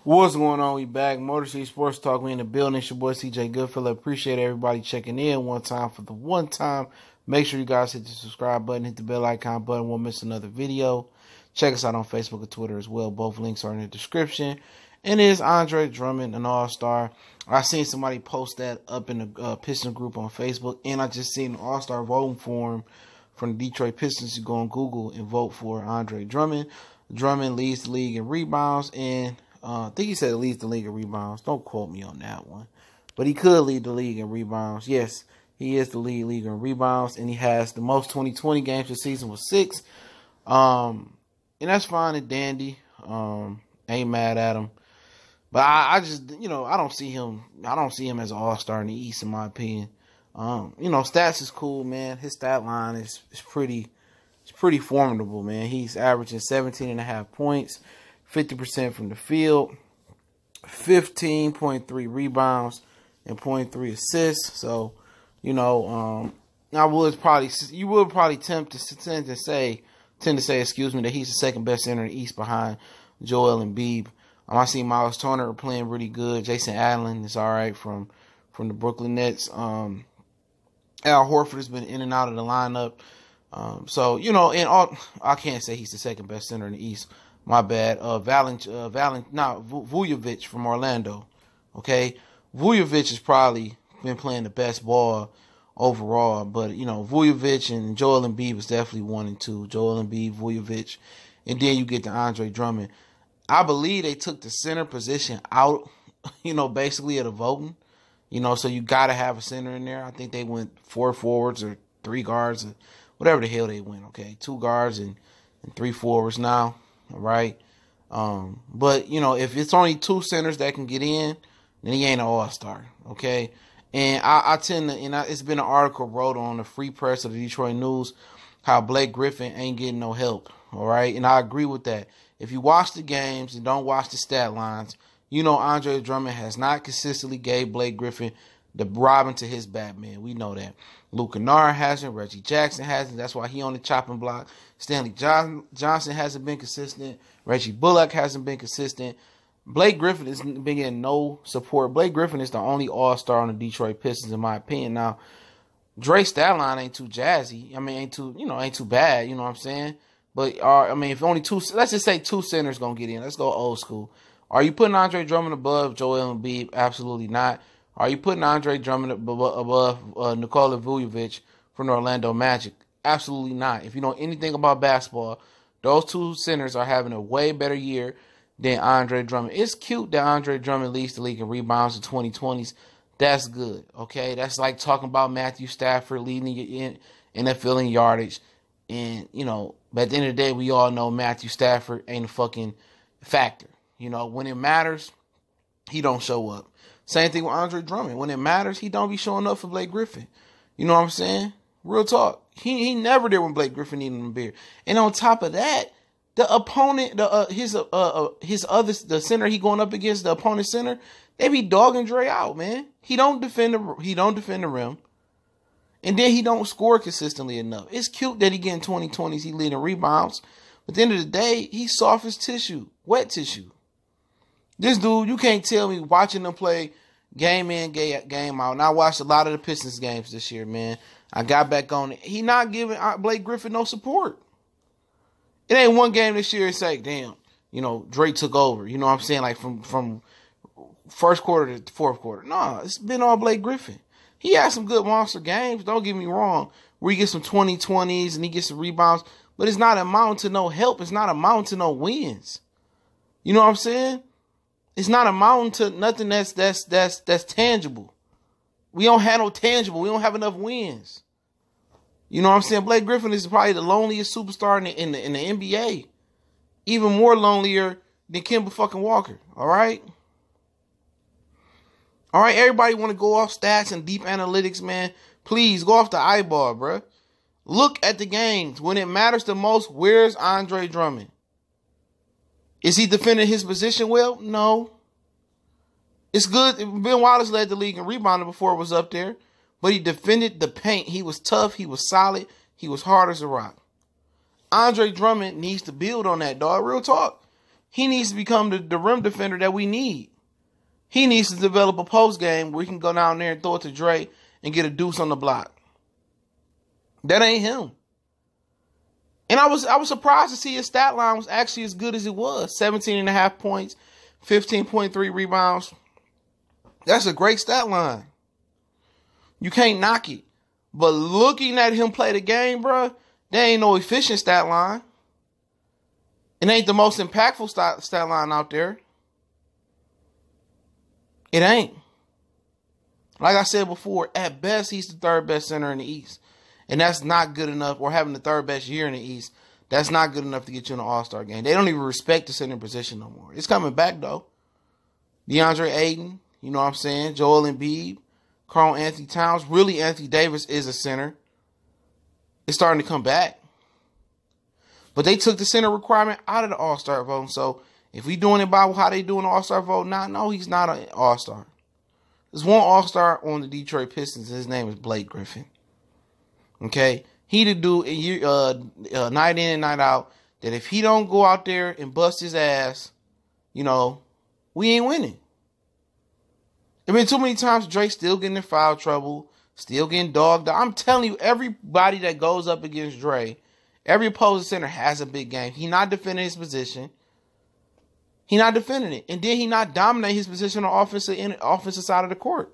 What's going on? We back. Motor City Sports Talk. We in the building. It's your boy CJ Goodfellow. Appreciate everybody checking in one time for the one time. Make sure you guys hit the subscribe button, hit the bell icon button. Won't miss another video. Check us out on Facebook and Twitter as well. Both links are in the description. And it is Andre Drummond, an all-star. I seen somebody post that up in the Pistons group on Facebook, and I just seen an all-star voting form from the Detroit Pistons. You go on Google and vote for Andre Drummond. Drummond leads the league in rebounds, and I think he said he leads the league in rebounds. Don't quote me on that one. But he could lead the league in rebounds. Yes, he is the lead league in rebounds, and he has the most 2020 games this season with 6. And that's fine and dandy. Ain't mad at him. But I just, I don't see him as an all-star in the East, in my opinion. Stats is cool, man. His stat line is pretty formidable, man. He's averaging 17.5 points, 50% from the field, 15.3 rebounds, and 0.3 assists. So, you would probably tend to say, that he's the second best center in the East behind Joel Embiid. I see Miles Turner playing really good. Jason Allen is all right from the Brooklyn Nets. Al Horford has been in and out of the lineup. I can't say he's the second best center in the East. My bad. Vujovic from Orlando. Okay, Vujovic has probably been playing the best ball overall, but Vujovic and Joel Embiid was definitely 1 and 2. Joel Embiid, Vujovic, and then you get to Andre Drummond. I believe they took the center position out, basically of the voting. So you got to have a center in there. I think they went 4 forwards or 3 guards or whatever the hell they went, okay? 2 guards and 3 forwards now, all right? But, if it's only 2 centers that can get in, then he ain't an all-star, okay? And it's been an article wrote on the Free Press of the Detroit News how Blake Griffin ain't getting no help, all right? And I agree with that. If you watch the games and don't watch the stat lines, Andre Drummond has not consistently gave Blake Griffin the Robin to his Batman. We know that. Luke Kennard hasn't. Reggie Jackson hasn't. That's why he on the chopping block. Stanley Johnson hasn't been consistent. Reggie Bullock hasn't been consistent. Blake Griffin has been getting no support. Blake Griffin is the only all-star on the Detroit Pistons, in my opinion. Now, Dre's stat line ain't too jazzy. I mean, ain't too bad. You know what I'm saying? But, if only 2, let's just say 2 centers going to get in. Let's go old school. Are you putting Andre Drummond above Joel Embiid? Absolutely not. Are you putting Andre Drummond above Nikola Vujovic from the Orlando Magic? Absolutely not. If you know anything about basketball, those 2 centers are having a way better year than Andre Drummond. It's cute that Andre Drummond leads the league in rebounds in 2020s. That's good, okay? That's like talking about Matthew Stafford leading in NFL in yardage. And, but at the end of the day, we all know Matthew Stafford ain't a fucking factor. When it matters, he don't show up. Same thing with Andre Drummond. When it matters, he don't be showing up for Blake Griffin. You know what I'm saying? Real talk. He never did when Blake Griffin needed him a beer. And on top of that, the opponent, the center he going up against, the opponent center, they be dogging Dre out, man. He don't defend the rim. And then he don't score consistently enough. It's cute that he getting 2020s, he leading rebounds. But at the end of the day, he's soft as tissue, wet tissue. This dude, you can't tell me watching them play game in, game out. And I watched a lot of the Pistons games this year, man. I got back on it. He not giving Blake Griffin no support. It ain't one game this year. It's like, damn, Dre took over. You know what I'm saying? Like from first quarter to fourth quarter. No, it's been all Blake Griffin. He had some good monster games. Don't get me wrong. Where he gets some 2020s and he gets some rebounds. But it's not amounting to no help. It's not amounting to no wins. You know what I'm saying? It's not amounting to nothing that's tangible. We don't have no tangible. We don't have enough wins. You know what I'm saying? Blake Griffin is probably the loneliest superstar in the NBA. Even more lonelier than Kemba fucking Walker. All right? All right, everybody want to go off stats and deep analytics, man. Please go off the eyeball, bro. Look at the games. When it matters the most, where's Andre Drummond? Is he defending his position well? No. It's good. Ben Wallace led the league in rebounding before it was up there, but he defended the paint. He was tough. He was solid. He was hard as a rock. Andre Drummond needs to build on that, dog. Real talk. he needs to become the rim defender that we need. He needs to develop a post game where he can go down there and throw it to Dre and get a deuce on the block. That ain't him. And I was surprised to see his stat line was actually as good as it was. 17.5 points, 15.3 rebounds. That's a great stat line. You can't knock it. But looking at him play the game, bro, there ain't no efficient stat line. It ain't the most impactful stat line out there. It ain't. Like I said before, at best, he's the third best center in the East. And that's not good enough. Or having the third best year in the East, that's not good enough to get you in an all-star game. They don't even respect the center position no more. It's coming back, though. DeAndre Ayton, you know what I'm saying? Joel Embiid, Karl Anthony Towns. Really, Anthony Davis is a center. It's starting to come back. But they took the center requirement out of the all-star vote. So if we doing it by how they doing the all-star vote now, no, he's not an all-star. There's one all-star on the Detroit Pistons. His name is Blake Griffin. Okay? He the dude night in and night out that if he don't go out there and bust his ass, you know, we ain't winning. There been too many times Drake still getting in foul trouble, still getting dogged out. I'm telling you, everybody that goes up against Dre, every opposing center has a big game. He not defending his position. He not defending it. And then he not dominating his position on offensive side of the court.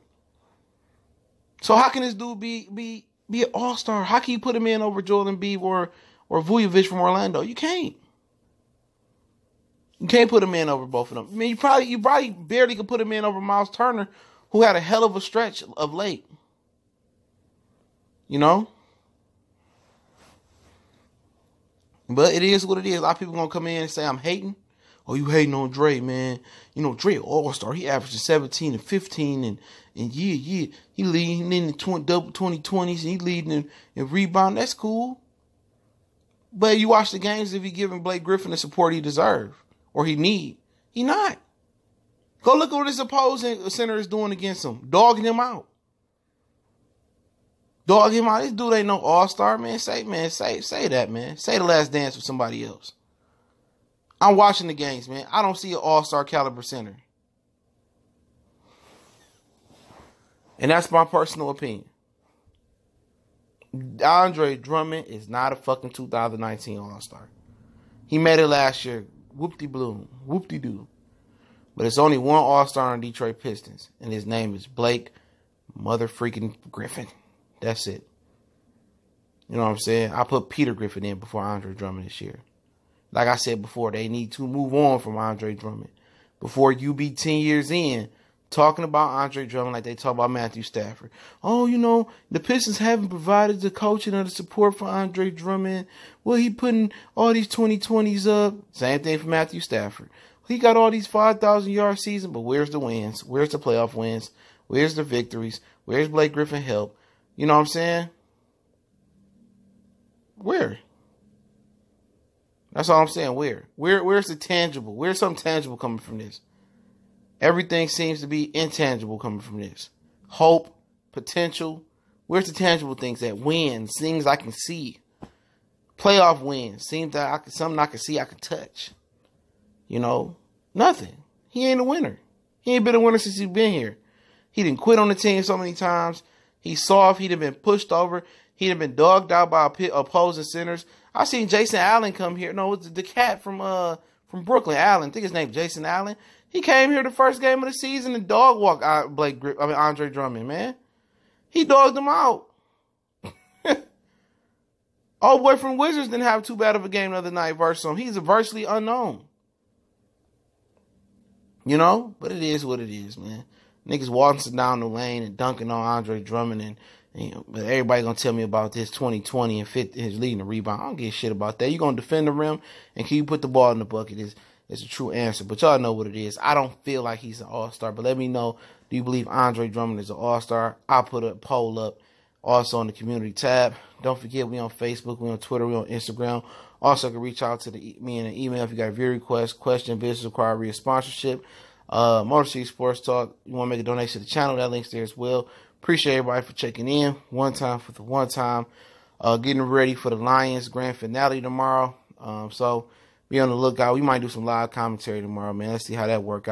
So how can this dude be an all-star? How can you put him in over Joel Embiid or Vujovic from Orlando? You can't. You can't put him in over both of them. I mean, you probably barely could put him in over Miles Turner, who had a hell of a stretch of late. You know? But it is what it is. A lot of people going to come in and say, I'm hating. Oh, you hating on Dre, man. You know, Dre all-star. He averages 17 and 15 and yeah. He leading in the double 2020s and he leading in rebound. That's cool. But you watch the games if he giving Blake Griffin the support he deserve or he need. He not. Go look at what his opposing center is doing against him. Dogging him out. Dog him out. This dude ain't no all-star, man. Say that, man. Say The Last Dance with somebody else. I'm watching the games, man. I don't see an all-star caliber center. And that's my personal opinion. Andre Drummond is not a fucking 2019 all-star. He made it last year. Whoop-de-bloom. Whoop-de-doo. But it's only one all-star on Detroit Pistons. And his name is Blake mother-freaking Griffin. That's it. You know what I'm saying? I put Peter Griffin in before Andre Drummond this year. Like I said before, they need to move on from Andre Drummond. Before you be 10 years in, talking about Andre Drummond like they talk about Matthew Stafford. Oh, you know, the Pistons haven't provided the coaching or the support for Andre Drummond. Well, he putting all these 2020s up. Same thing for Matthew Stafford. He got all these 5,000-yard seasons, but where's the wins? Where's the playoff wins? Where's the victories? Where's Blake Griffin help? You know what I'm saying? Where? That's all I'm saying. Where's the tangible? Where's something tangible coming from this? Everything seems to be intangible coming from this. Hope, potential. Where's the tangible things that wins? Things I can see. Playoff wins. Seems that something I can see, I can touch. You know? Nothing. He ain't a winner. He ain't been a winner since he's been here. He didn't quit on the team so many times. He's soft. He'd have been pushed over. He'd have been dogged out by opposing centers. I seen Jason Allen come here. No, it's the cat from Brooklyn. Allen, I think his name Jason Allen. He came here the first game of the season and dog walked Andre Drummond, man. He dogged him out. Old boy from Wizards didn't have too bad of a game the other night versus him. He's a virtually unknown. You know? But it is what it is, man. Niggas walking down the lane and dunking on Andre Drummond and you know, but everybody gonna tell me about this 2020 and fit his leading the rebound. I don't give a shit about that. You gonna defend the rim and can you put the ball in the bucket is a true answer. But y'all know what it is. I don't feel like he's an all-star. But let me know, do you believe Andre Drummond is an all-star? I'll put a poll up also on the community tab. Don't forget, we on Facebook, we on Twitter, we on Instagram. Also, you can reach out to me in an email if you got a view request, question, business inquiry, or sponsorship. Motor City Sports Talk. You want to make a donation to the channel, that link's there as well. Appreciate everybody for checking in. One time for the one time. Getting ready for the Lions grand finale tomorrow. So be on the lookout. We might do some live commentary tomorrow, man. Let's see how that works out.